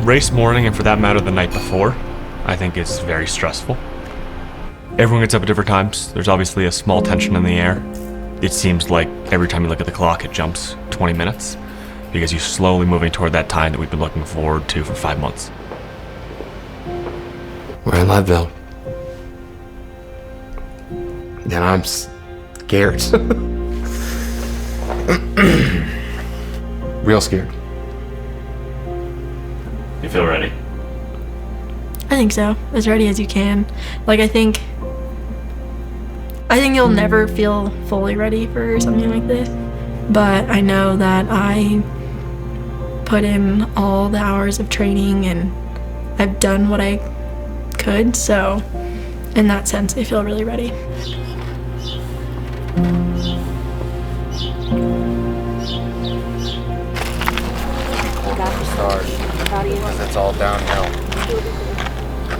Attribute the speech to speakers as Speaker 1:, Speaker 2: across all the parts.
Speaker 1: race morning, and for that matter the night before, I think it's very stressful. Everyone gets up at different times. There's obviously a small tension in the air. It seems like every time you look at the clock, it jumps 20 minutes because you're slowly moving toward that time that we've been looking forward to for 5 months.
Speaker 2: We're in Leadville. And I'm scared. Real scared.
Speaker 1: You feel ready?
Speaker 3: I think so. As ready as you can. Like, I think you'll never feel fully ready for something like this. But I know that I put in all the hours of training and I've done what I could. So in that sense, I feel really ready.
Speaker 2: Because it's all downhill.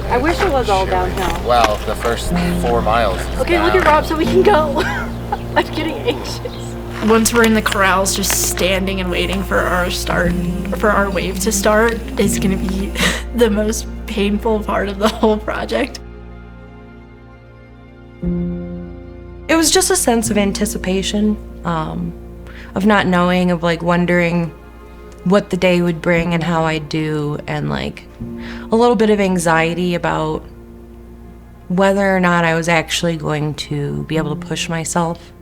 Speaker 4: I wish it was all downhill.
Speaker 2: Well, the first 4 miles.
Speaker 4: Okay,
Speaker 2: down.
Speaker 4: look at Rob so we can go. I'm getting anxious.
Speaker 3: Once we're in the corrals, just standing and waiting for our wave to start is going to be the most painful part of the whole project.
Speaker 5: It was just a sense of anticipation, of not knowing, of like wondering what the day would bring and how I'd do, and like a little bit of anxiety about whether or not I was actually going to be able to push myself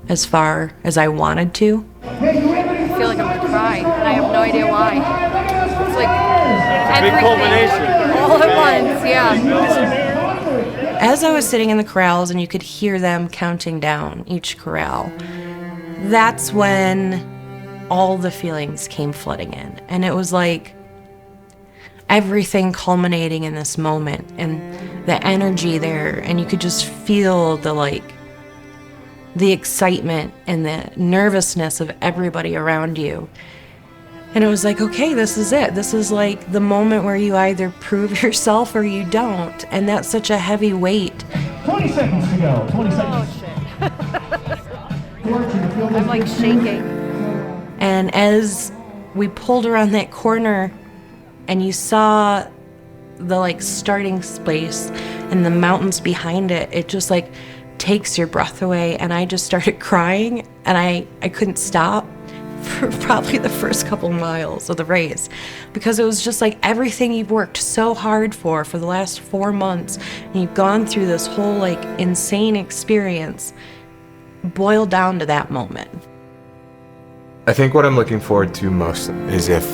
Speaker 5: as far as I wanted to.
Speaker 4: I feel like I'm gonna cry, and I have no idea why. It's like everything, culmination, all at once, yeah.
Speaker 5: As I was sitting in the corrals and you could hear them counting down each corral, that's when all the feelings came flooding in. And it was like everything culminating in this moment and the energy there, and you could just feel the excitement and the nervousness of everybody around you. And it was like, okay, this is it. This is like the moment where you either prove yourself or you don't. And that's such a heavy weight.
Speaker 6: 20 seconds to go. 20 seconds.
Speaker 4: Oh, shit. I'm like shaking.
Speaker 5: And as we pulled around that corner and you saw the like starting space and the mountains behind it, it just like takes your breath away. And I just started crying, and I couldn't stop for probably the first couple miles of the race, because it was just like everything you've worked so hard for the last 4 months, and you've gone through this whole like insane experience, boiled down to that moment.
Speaker 2: I think what I'm looking forward to most is if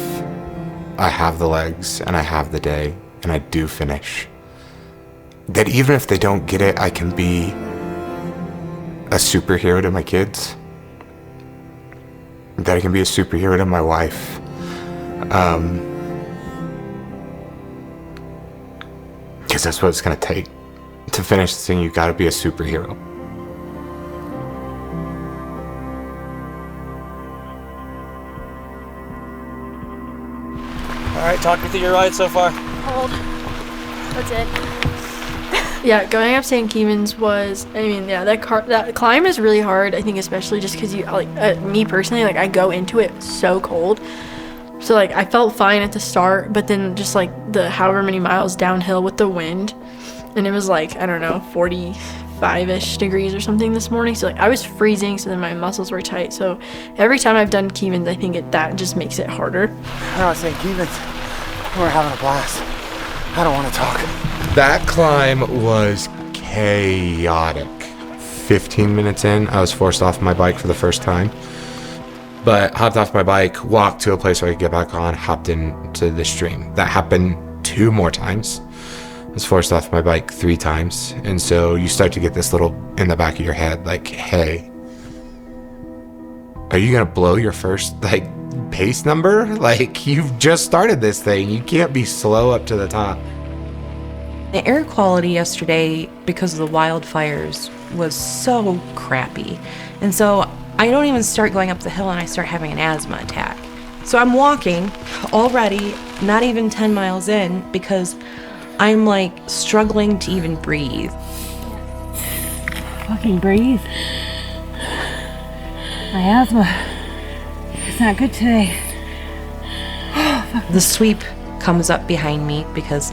Speaker 2: I have the legs and I have the day and I do finish, that even if they don't get it, I can be a superhero to my kids, that I can be a superhero to my wife. Because that's what it's going to take to finish this thing. You got to be a superhero.
Speaker 6: All right, talk me through your ride so far.
Speaker 4: Cold. That's it.
Speaker 3: Yeah, going up St. Kevin's was, that climb is really hard, I think, especially just because me personally, like, I go into it so cold. So, like, I felt fine at the start, but then just, like, the however many miles downhill with the wind, and it was, like, I don't know, 45-ish degrees or something this morning. So, like, I was freezing, so then my muscles were tight. So, every time I've done Kevin's, I think that just makes it harder.
Speaker 6: Oh, St. Kevin's. We're having a blast. I don't want to talk.
Speaker 2: That climb was chaotic. 15 minutes in, I was forced off my bike for the first time. But hopped off my bike, walked to a place where I could get back on, hopped into the stream. That happened 2 more times. I was forced off my bike 3 times. And so you start to get this little in the back of your head, like, hey, are you gonna blow your first, like, pace number? Like, you've just started this thing. You can't be slow up to the top.
Speaker 5: The air quality yesterday, because of the wildfires, was so crappy. And so I don't even start going up the hill and I start having an asthma attack. So I'm walking already, not even 10 miles in, because I'm like struggling to even breathe.
Speaker 4: Fucking breathe. My asthma. It's not good today.
Speaker 5: The sweep comes up behind me because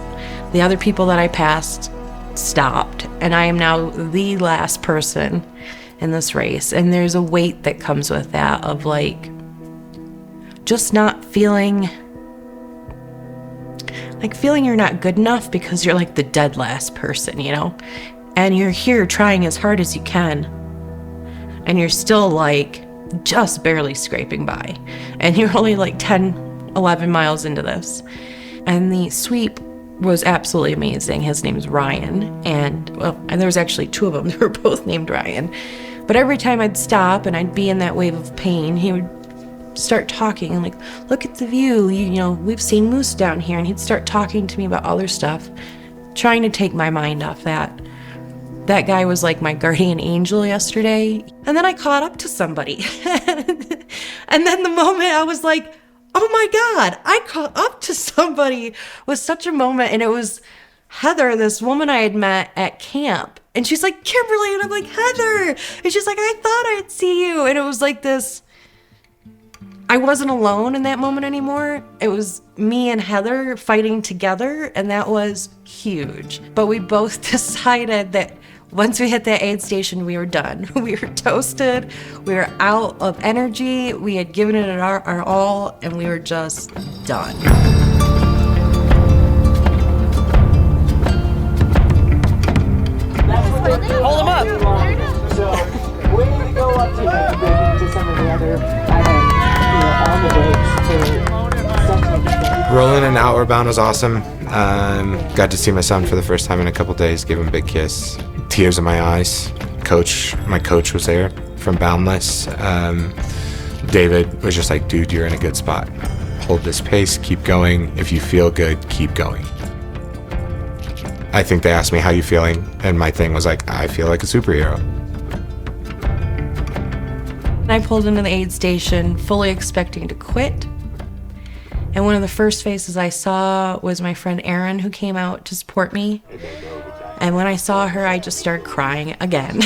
Speaker 5: the other people that I passed stopped, and I am now the last person in this race. And there's a weight that comes with that of like just not feeling you're not good enough because you're like the dead last person, you know? And you're here trying as hard as you can, and you're still like just barely scraping by, and you're only like 10-11 miles into this. And the sweep was absolutely amazing. His name's Ryan, and there was actually two of them. They were both named Ryan. But every time I'd stop and I'd be in that wave of pain, he would start talking and like, look at the view, you know, we've seen moose down here. And he'd start talking to me about other stuff, trying to take my mind off that. That guy was like my guardian angel yesterday. And then I caught up to somebody. And then the moment I was like, oh my God, I caught up to somebody, was such a moment. And it was Heather, this woman I had met at camp. And she's like, Kimberly. And I'm like, Heather. And she's like, I thought I'd see you. And it was like this, I wasn't alone in that moment anymore. It was me and Heather fighting together, and that was huge. But we both decided that once we hit that aid station, we were done. We were toasted, we were out of energy, we had given it our all, and we were just done.
Speaker 7: Hold him up! So, way to go up to some of the other on the brakes.
Speaker 2: Rolling in Outward Bound was awesome. Got to see my son for the first time in a couple days, give him a big kiss. Tears in my eyes. My coach was there from Boundless. David was just like, dude, you're in a good spot. Hold this pace, keep going. If you feel good, keep going. I think they asked me, how you feeling? And my thing was like, I feel like a superhero.
Speaker 5: I pulled into the aid station fully expecting to quit. And one of the first faces I saw was my friend Erin, who came out to support me. And when I saw her, I just started crying again.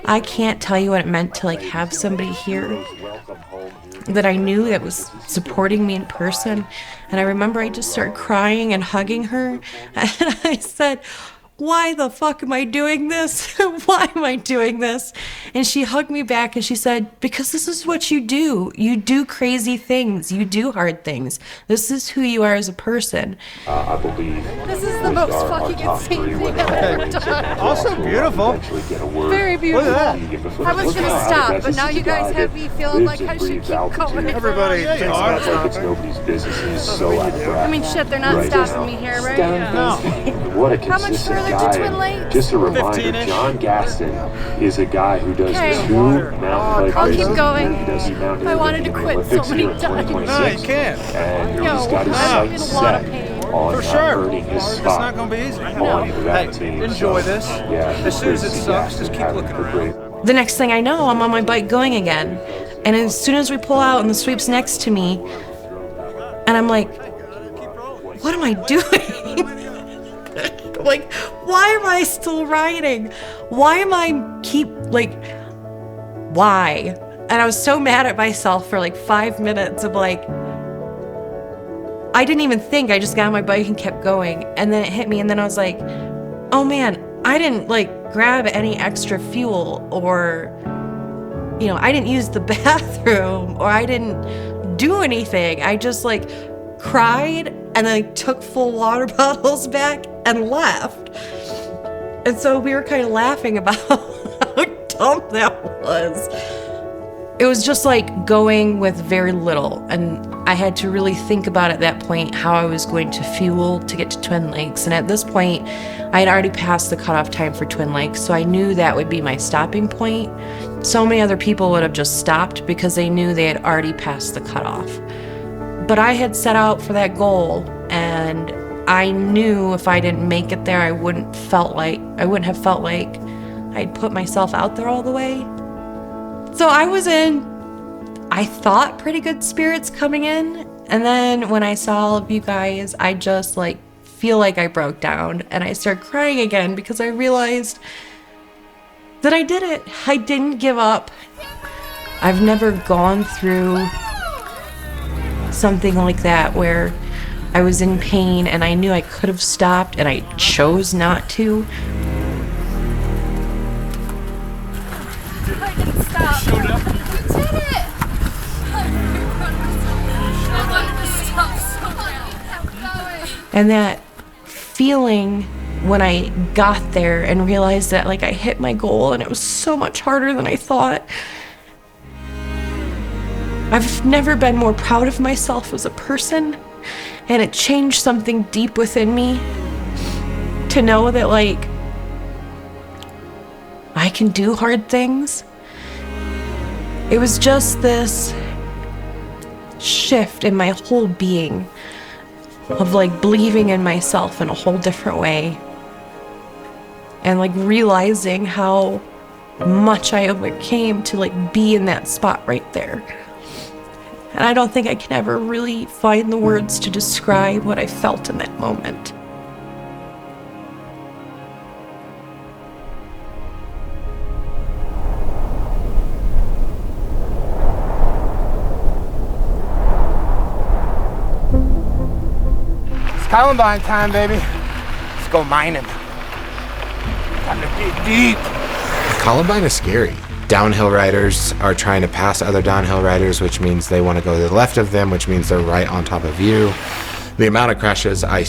Speaker 5: I can't tell you what it meant to like have somebody here that I knew that was supporting me in person. And I remember I just started crying and hugging her. And I said, why the fuck am I doing this? Why am I doing this? And she hugged me back and she said, because this is what you do. You do crazy things. You do hard things. This is who you are as a person.
Speaker 8: I believe
Speaker 4: This is the most fucking insane thing I've ever done.
Speaker 8: Also beautiful.
Speaker 4: Very beautiful.
Speaker 8: Look at that.
Speaker 4: I was gonna stop, but now you guys have me feeling like I should keep going.
Speaker 8: Everybody thinks about
Speaker 9: It's
Speaker 8: stopping.
Speaker 9: nobody's business. He's so out of breath.
Speaker 4: I mean, shit, they're not
Speaker 9: Right.
Speaker 4: stopping me here, right?
Speaker 8: No.
Speaker 9: What a
Speaker 4: How much
Speaker 9: consistent
Speaker 4: further to
Speaker 9: guy.
Speaker 4: Twin Lakes?
Speaker 9: Just a reminder,
Speaker 8: 15-ish.
Speaker 9: John Gaston is a guy who does
Speaker 4: Okay.
Speaker 9: two mountain bike
Speaker 4: I'll keep
Speaker 9: races.
Speaker 4: going.
Speaker 9: He does the mountain
Speaker 4: I wanted to
Speaker 9: in the
Speaker 4: quit so
Speaker 9: Olympics
Speaker 4: many
Speaker 9: here in
Speaker 4: times.
Speaker 9: 2026.
Speaker 8: No, you can't.
Speaker 9: And
Speaker 4: No,
Speaker 9: he's got his
Speaker 4: I'm in
Speaker 9: sights
Speaker 4: a lot of
Speaker 9: set
Speaker 4: pain.
Speaker 9: on
Speaker 8: For sure.
Speaker 9: earning his
Speaker 8: It's
Speaker 9: spot
Speaker 8: not going to be easy.
Speaker 9: on that
Speaker 8: Hey,
Speaker 9: team.
Speaker 8: enjoy
Speaker 9: So,
Speaker 8: this.
Speaker 9: Yeah,
Speaker 8: As soon as it
Speaker 9: great to see
Speaker 8: sucks,
Speaker 9: Gaston
Speaker 8: just keep
Speaker 9: having
Speaker 8: looking
Speaker 9: a
Speaker 8: around.
Speaker 9: great-
Speaker 5: The next thing I know, I'm on my bike going again. And as soon as we pull out and the sweep's next to me, and I'm like, what am I doing? Like, why am I still riding? Why am I why? And I was so mad at myself for like 5 minutes of like, I didn't even think, I just got on my bike and kept going. And then it hit me, and then I was like, oh man, I didn't grab any extra fuel, or, I didn't use the bathroom, or I didn't do anything. I just cried and then took full water bottles back and left. And so we were kind of laughing about how dumb that was. It was just going with very little, and I had to really think about at that point how I was going to fuel to get to Twin Lakes. And at this point, I had already passed the cutoff time for Twin Lakes, so I knew that would be my stopping point. So many other people would have just stopped because they knew they had already passed the cutoff. But I had set out for that goal, and I knew if I didn't make it there, I wouldn't have felt like I'd put myself out there all the way. So I was in, I thought, pretty good spirits coming in. And then when I saw all of you guys, I just feel like I broke down, and I started crying again because I realized that I did it. I didn't give up. I've never gone through something like that where I was in pain and I knew I could have stopped and I chose not to.
Speaker 4: I didn't stop. You did it! I wanted to stop so bad.
Speaker 5: And that feeling when I got there and realized that like I hit my goal and it was so much harder than I thought. I've never been more proud of myself as a person, and it changed something deep within me to know that like I can do hard things. It was just this shift in my whole being of like believing in myself in a whole different way and like realizing how much I overcame to like be in that spot right there. And I don't think I can ever really find the words to describe what I felt in that moment.
Speaker 6: It's Columbine time, baby. Let's go mining. Time to dig deep.
Speaker 2: Columbine is scary. Downhill riders are trying to pass other downhill riders, which means they want to go to the left of them, which means they're right on top of you. The amount of crashes I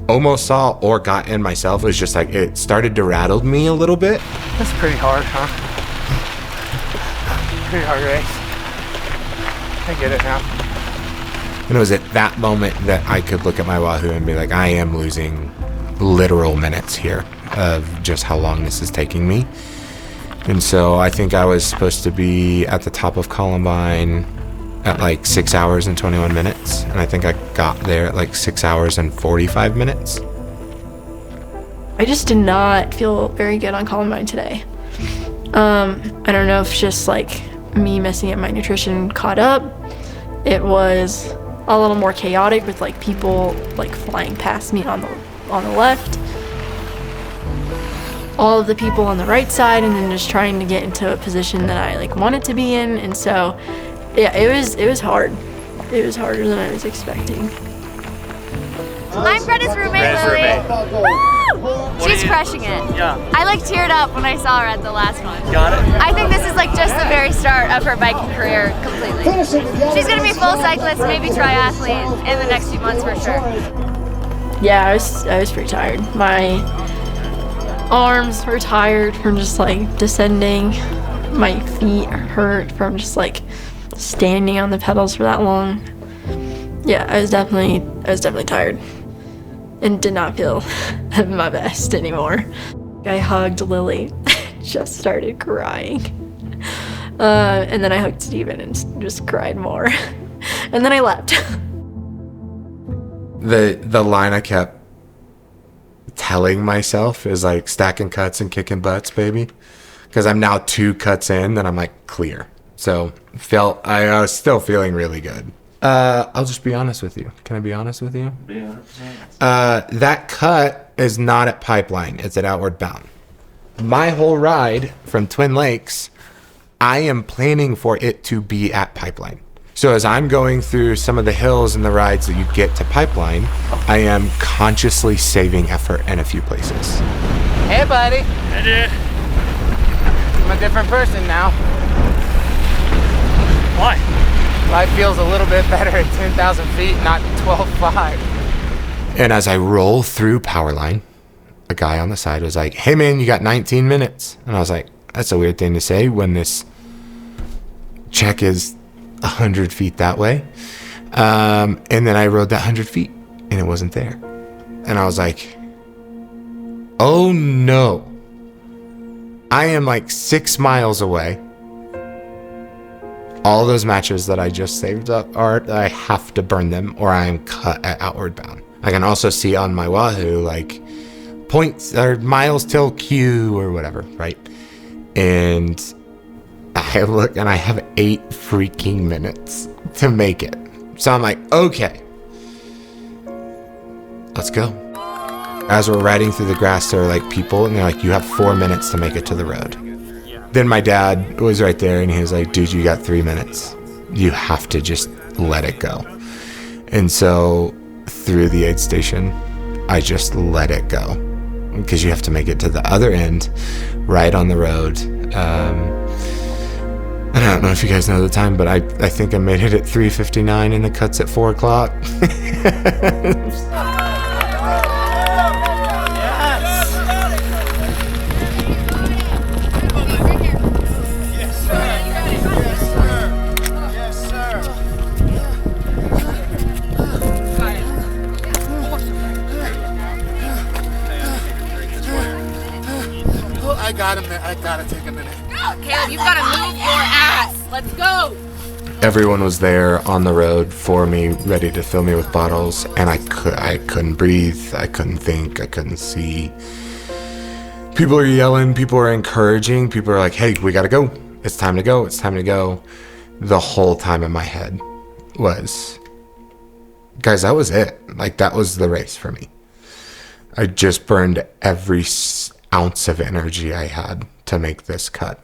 Speaker 2: almost saw or got in myself was just like, it started to rattle me a little bit.
Speaker 6: That's pretty hard, huh? Pretty hard race. I get it now.
Speaker 2: And it was at that moment that I could look at my Wahoo and be like, I am losing literal minutes here of just how long this is taking me. And so I think I was supposed to be at the top of Columbine at like 6 hours and 21 minutes. And I think I got there at like 6 hours and 45 minutes.
Speaker 3: I just did not feel very good on Columbine today. I don't know if just like me messing up my nutrition caught up. It was a little more chaotic with like people like flying past me on the left. All of the people on the right side, and then just trying to get into a position that I like wanted to be in. And so yeah, it was hard. It was harder than I was expecting.
Speaker 4: I'm Greta's roommate, Lily. Woo! She's crushing it.
Speaker 10: Yeah.
Speaker 4: I like teared up when I saw her at the last one.
Speaker 10: Got it.
Speaker 4: I think this is like just the very start of her biking career completely. She's gonna be full cyclist, maybe triathlete in the next few months for sure.
Speaker 3: Yeah, I was pretty tired. My arms were tired from just like descending. My feet hurt from just like standing on the pedals for that long. Yeah, I was definitely tired and did not feel at my best anymore. I hugged Lily, just started crying. And then I hugged Steven and just cried more. And then I left.
Speaker 2: The line I kept telling myself is like stacking cuts and kicking butts, baby. Because I'm now 2 cuts in and I'm like clear. So I was still feeling really good. I'll just be honest with you. Can I be honest with you?
Speaker 10: Yeah.
Speaker 2: That cut is not at Pipeline. It's at Outward Bound. My whole ride from Twin Lakes, I am planning for it to be at Pipeline. So as I'm going through some of the hills and the rides that you get to Pipeline, I am consciously saving effort in a few places.
Speaker 6: Hey, buddy.
Speaker 10: I did.
Speaker 6: I'm a different person now.
Speaker 10: Why?
Speaker 6: Life feels a little bit better at 10,000 feet, not 12.5.
Speaker 2: And as I roll through Powerline, a guy on the side was like, hey man, you got 19 minutes. And I was like, that's a weird thing to say when this check is 100 feet that way. And then I rode that 100 feet and it wasn't there. And I was like, oh no. I am like 6 miles away. All those matches that I just saved up I have to burn them or I am cut at Outward Bound. I can also see on my Wahoo like points or miles till Q or whatever, right? And I look and I have 8 freaking minutes to make it. So I'm like, okay, let's go. As we're riding through the grass, there are like people and they're like, you have 4 minutes to make it to the road. Then my dad was right there and he was like, dude, you got 3 minutes. You have to just let it go. And so through the aid station, I just let it go. Because you have to make it to the other end, right on the road. I don't know if you guys know the time, but I think I made it at 3:59 and the cut's at 4 o'clock.
Speaker 6: I gotta take a minute.
Speaker 4: Caleb, you've got to move your ass. Let's go.
Speaker 2: Everyone was there on the road for me, ready to fill me with bottles, and I couldn't breathe, I couldn't think, I couldn't see. People are yelling, people are encouraging, people are like, hey, we gotta go. It's time to go, it's time to go. The whole time in my head was, guys, that was it. Like, that was the race for me. I just burned every ounce of energy I had to make this cut.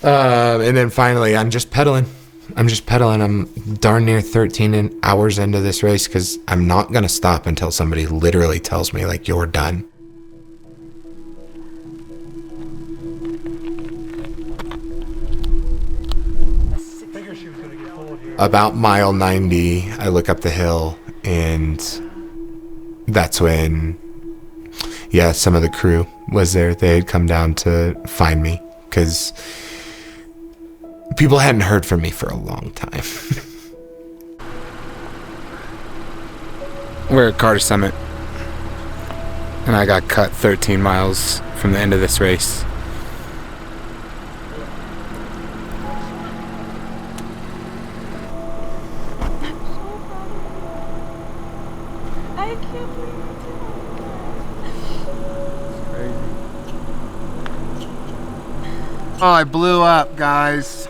Speaker 2: And then finally, I'm just pedaling. I'm darn near 13 hours into this race because I'm not going to stop until somebody literally tells me, like, you're done. About mile 90, I look up the hill, and that's when, yeah, some of the crew was there. They had come down to find me because people hadn't heard from me for a long time. We're at Carter Summit, and I got cut 13 miles from the end of this race.
Speaker 10: I can't believe
Speaker 6: Oh, I blew up, guys.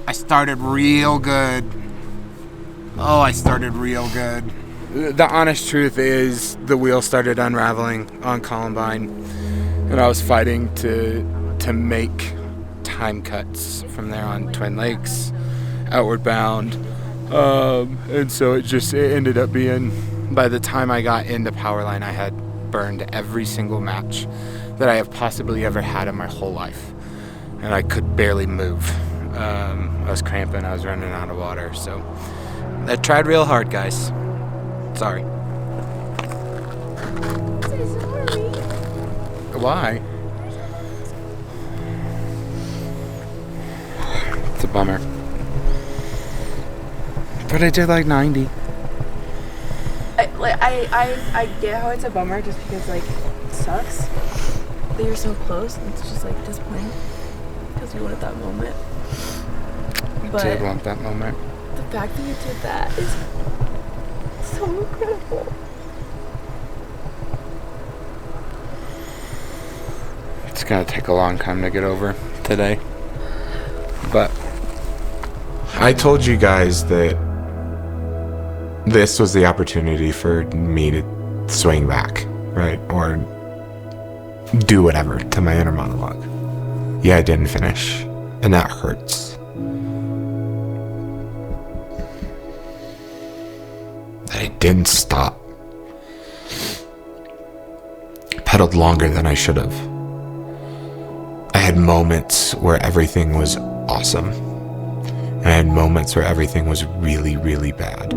Speaker 6: I started real good. Oh, I started real good. The honest truth is the wheel started unraveling on Columbine, and I was fighting to make time cuts from there on Twin Lakes, outward bound. And so it ended up being, by the time I got into Powerline, I had burned every single match that I have possibly ever had in my whole life. And I could barely move. I was cramping, I was running out of water, so I tried real hard, guys. Sorry. Why? It's a bummer. But I did like 90.
Speaker 10: I get how it's a bummer just because, like, it sucks that you're so close and it's just, like, disappointing because you wanted that moment.
Speaker 6: I did want that moment.
Speaker 10: The fact that you did that is so incredible.
Speaker 6: It's gonna take a long time to get over today. But
Speaker 2: I told you guys that this was the opportunity for me to swing back, right? Or do whatever to my inner monologue. Yeah, I didn't finish, and that hurts. That I didn't stop. Pedaled longer than I should have. I had moments where everything was awesome. And I had moments where everything was really, really bad.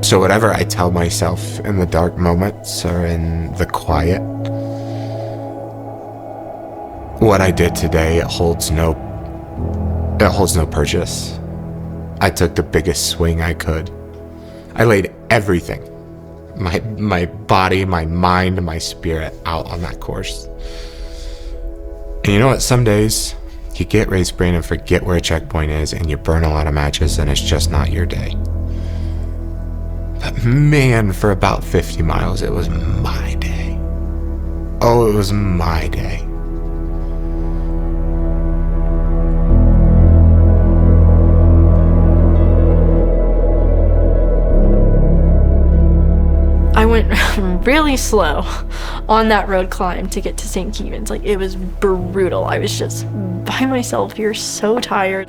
Speaker 2: So whatever I tell myself in the dark moments or in the quiet, what I did today, it holds no purchase. I took the biggest swing I could. I laid everything, my body, my mind, my spirit out on that course. And you know what? Some days you get race brain and forget where a checkpoint is, and you burn a lot of matches, and it's just not your day. But man, for about 50 miles, it was my day. Oh, it was my day.
Speaker 3: I went really slow on that road climb to get to St. Kevin's. Like, it was brutal. I was just by myself here, so tired.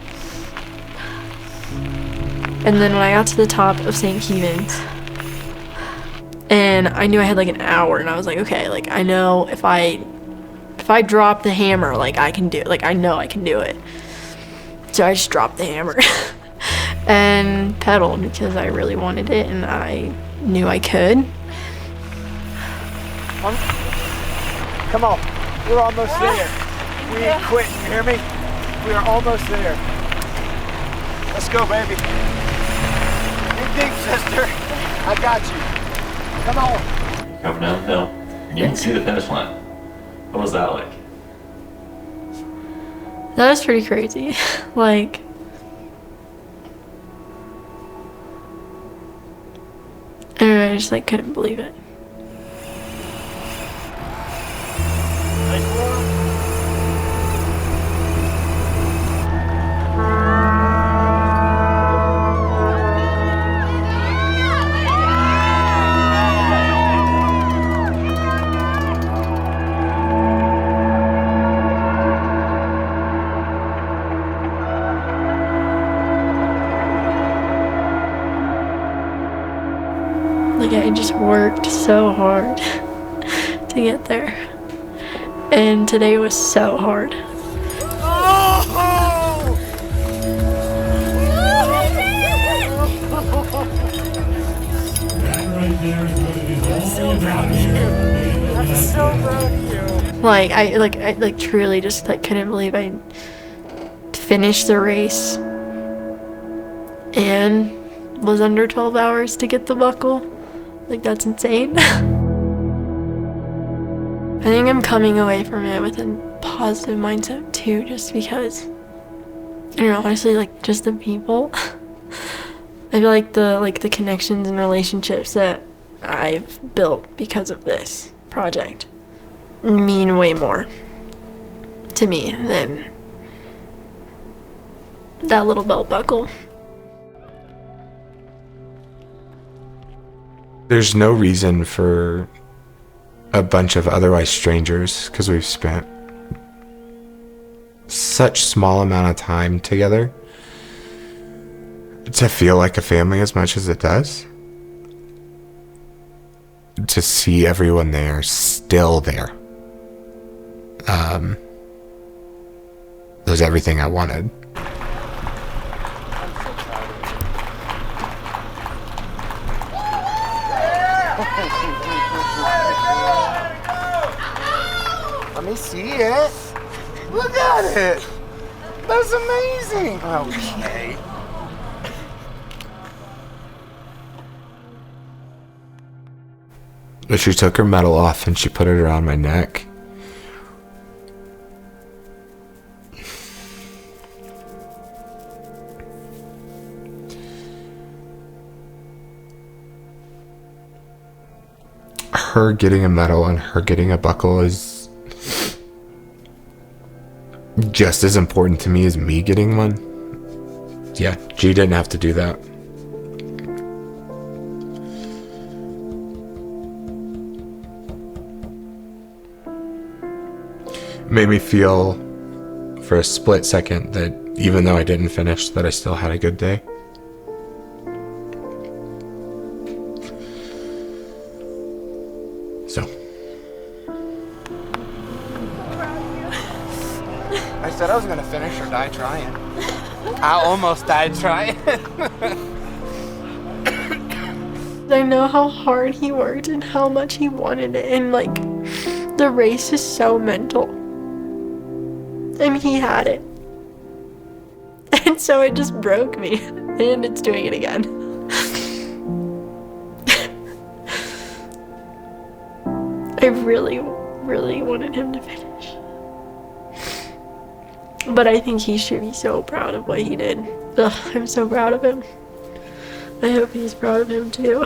Speaker 3: And then when I got to the top of St. Kevin's, And I knew I had like an hour, and I was like, okay, like I know if I drop the hammer, like I can do it. Like I know I can do it. So I just dropped the hammer and pedaled because I really wanted it and I knew I could.
Speaker 8: Come on, we're almost there. We ain't quitting, you hear me? We are almost there. Let's go, baby. You dig, sister? I got you. Come on.
Speaker 11: Coming down the hill, and you can see the finish line. What was that like?
Speaker 3: That was pretty crazy. Like, I don't know, I just like couldn't believe it. Like I just worked so hard to get there. And today was so hard. Like I truly just like couldn't believe I finished the race and was under 12 hours to get the buckle. Like that's insane. I think I'm coming away from it with a positive mindset too, just because I don't know, honestly, like just the people. I feel like the connections and relationships that I've built because of this project mean way more to me than that little belt buckle.
Speaker 2: There's no reason for a bunch of otherwise strangers, because we've spent such small amount of time together, to feel like a family as much as it does. To see everyone there, still there. It was everything I wanted.
Speaker 6: Let me see it. Look at it. That's amazing. Okay.
Speaker 2: But she took her medal off and she put it around my neck. Her getting a medal and her getting a buckle is just as important to me as me getting one. Yeah, she didn't have to do that. Made me feel for a split second that even though I didn't finish, that I still had a good day. So
Speaker 6: I said I was gonna finish or die trying. I almost died trying.
Speaker 3: I know how hard he worked and how much he wanted it, and like the race is so mental. And he had it. And so it just broke me. And it's doing it again. I really, really wanted him to finish. But I think he should be so proud of what he did. Ugh, I'm so proud of him. I hope he's proud of him too.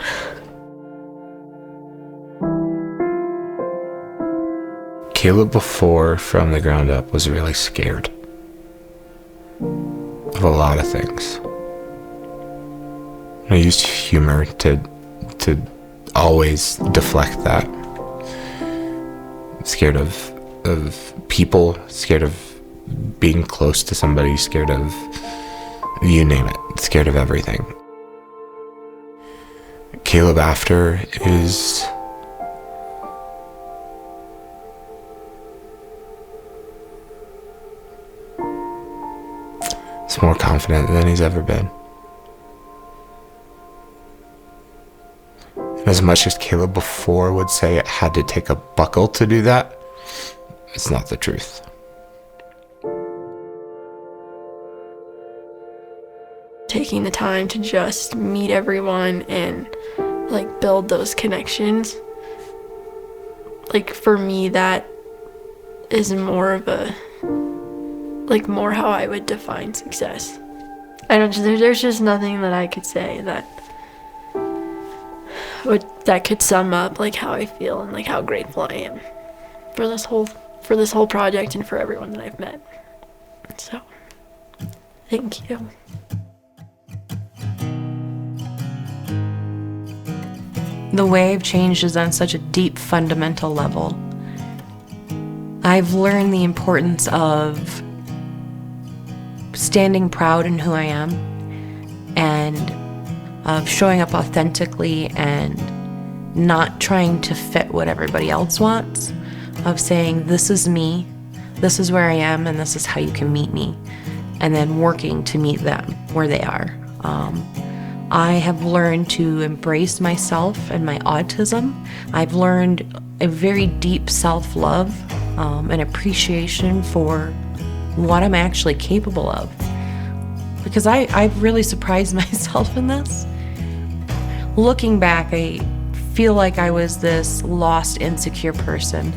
Speaker 2: Caleb before From the Ground Up was really scared of a lot of things. I used humor to always deflect that. Scared of people, scared of being close to somebody, scared of you name it, scared of everything. Caleb after is more confident than he's ever been. And as much as Caleb before would say it had to take a buckle to do that, it's not the truth.
Speaker 3: Taking the time to just meet everyone and like build those connections, like for me that is more of a like more how I would define success. There's just nothing that I could say that could sum up like how I feel and like how grateful I am for this whole project and for everyone that I've met. So thank you.
Speaker 5: The way I've changed is on such a deep, fundamental level. I've learned the importance of standing proud in who I am and of showing up authentically and not trying to fit what everybody else wants, of saying, this is me, this is where I am, and this is how you can meet me, and then working to meet them where they are. I have learned to embrace myself and my autism. I've learned a very deep self-love and appreciation for what I'm actually capable of. Because I've really surprised myself in this. Looking back, I feel like I was this lost, insecure person.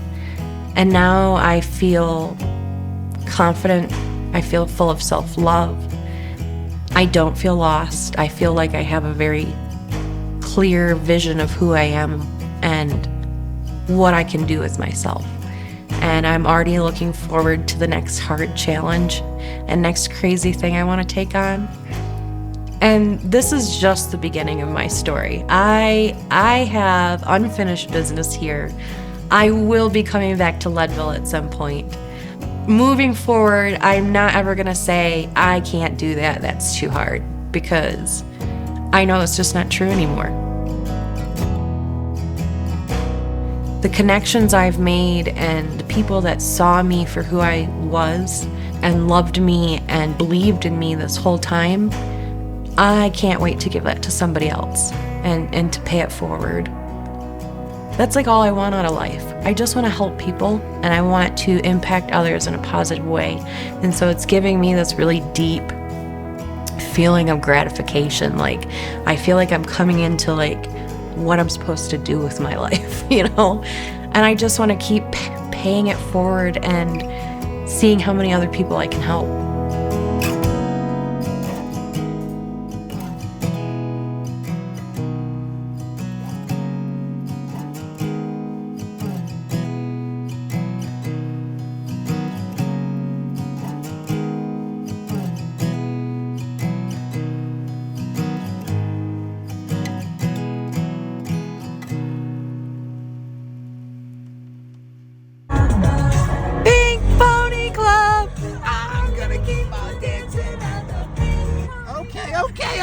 Speaker 5: And now I feel confident. I feel full of self-love. I don't feel lost. I feel like I have a very clear vision of who I am and what I can do with myself. And I'm already looking forward to the next hard challenge and next crazy thing I want to take on. And this is just the beginning of my story. I have unfinished business here. I will be coming back to Leadville at some point. Moving forward, I'm not ever gonna say, I can't do that, that's too hard, because I know it's just not true anymore. The connections I've made and the people that saw me for who I was and loved me and believed in me this whole time, I can't wait to give that to somebody else and to pay it forward. That's like all I want out of life. I just want to help people and I want to impact others in a positive way. And so it's giving me this really deep feeling of gratification. Like I feel like I'm coming into like what I'm supposed to do with my life, you know? And I just want to keep paying it forward and seeing how many other people I can help.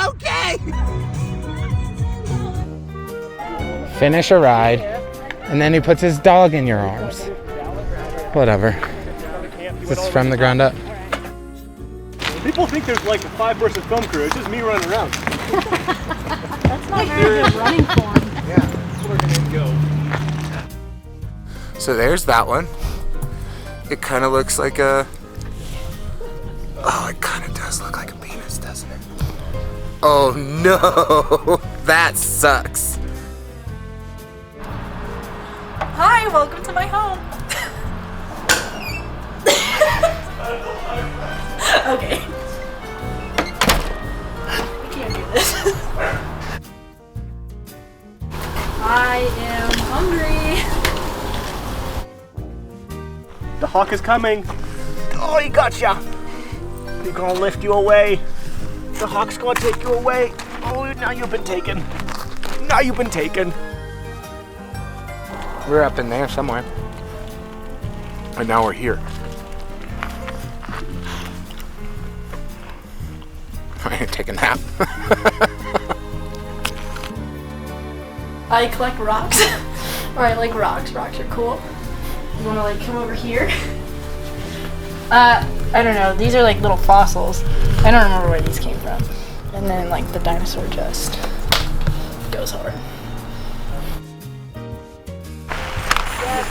Speaker 6: Okay. Finish a ride, and then he puts his dog in your arms. Whatever. This is from the ground up.
Speaker 12: People think there's like a 5-person film crew. It's just me running around.
Speaker 4: That's not very good running form.
Speaker 12: Yeah, that's where we're gonna go.
Speaker 2: So there's that one. It kind of looks like a... Oh, it kind of does look like a penis, doesn't it? Oh no, that sucks.
Speaker 10: Hi, welcome to my home. Okay. We can't do this. I am hungry.
Speaker 12: The hawk is coming. Oh, he got ya. He's gonna lift you away. The hawk's gonna take you away. Oh, now you've been taken. Now you've been taken.
Speaker 2: We're up in there somewhere. And now we're here. I'm gonna take a nap.
Speaker 3: I collect rocks. Or I like rocks. Rocks are cool. You wanna like come over here? I don't know. These are like little fossils. I don't remember where these came from. And then like the dinosaur just goes hard.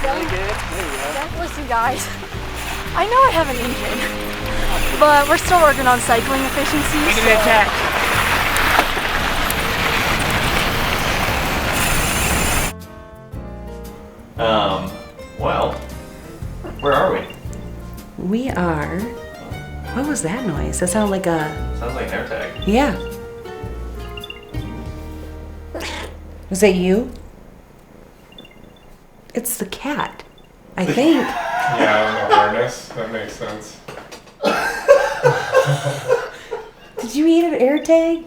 Speaker 3: Don't listen, guys. I know I have an engine, but we're still working on cycling efficiency.
Speaker 12: Making an attack.
Speaker 11: Well, where are we?
Speaker 5: We are. What was that noise? That sounded like a.
Speaker 11: Sounds like an air tag.
Speaker 5: Yeah. Was that you? It's the cat, I think.
Speaker 2: Yeah, awareness. That makes sense.
Speaker 5: Did you eat an air tag?